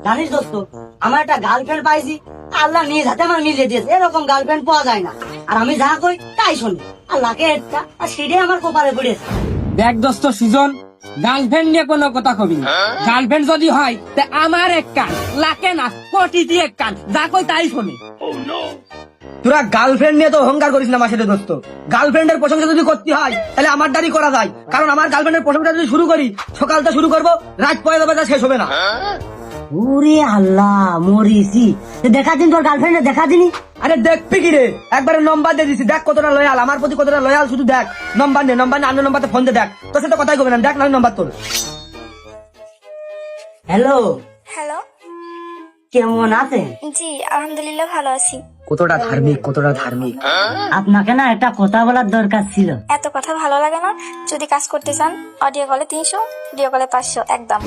জানিস দোস্ত, আমার একটা গার্লফ্রেন্ড পাইছি, আল্লাহ নিজ হাতে আমার মিলিয়ে দিয়েছে। এরকম গার্লফ্রেন্ড পাওয়া যায় না। আর আমি যা কই তাই শুনি, আল্লাহকে একটা, আর সেটাই আমার কপালে পড়েছে। দেখ দোস্ত সুজন, গার্লফ্রেন্ড নিয়ে কোনো কথা কবি না। গার্লফ্রেন্ড যদি হয় তা আমার এক কান, লাখে না কোটি দিয়ে এক কান, যা কই তাই শুনি। তোরা গার্লফ্রেন্ড নিয়ে তো অহংকার করিস না মাসে দোস্ত। গার্লফ্রেন্ডের প্রশংসা যদি করতে হয় তাহলে আমার দ্বারই করা যায়, কারণ আমার গার্লফ্রেন্ডের প্রশংসা যদি শুরু করি, সকালটা শুরু করবো, রাত পয়লা যাবে, তা শেষ হবে না। ওরে আল্লাহ, মরিছি। দেখা দিন তোর গার্লফ্রেন্ডে, দেখা দিনি। আরে দেখবি কি রে, একবারে নম্বর দিয়ে দিছি, দেখ কতটা লয়াল আমার প্রতি, কতটা লয়াল, শুধু দেখ। নম্বর নে, অন্য নম্বরতে ফোন দিয়ে দেখ, তোর সাথে কথাই কবে না, দেখ না নম্বর তোর। Hello, hello. কেমন আছেন? জি আলহামদুলিল্লাহ ভালো আছি। কতটা ধার্মিক, কতটা ধার্মিক। আপনাকে না একটা কথা বলার দরকার ছিল। এত কথা ভালো লাগে না। যদি কাজ করতে চান অডিও কলে 300, ভিডিও কলে 500 একদম।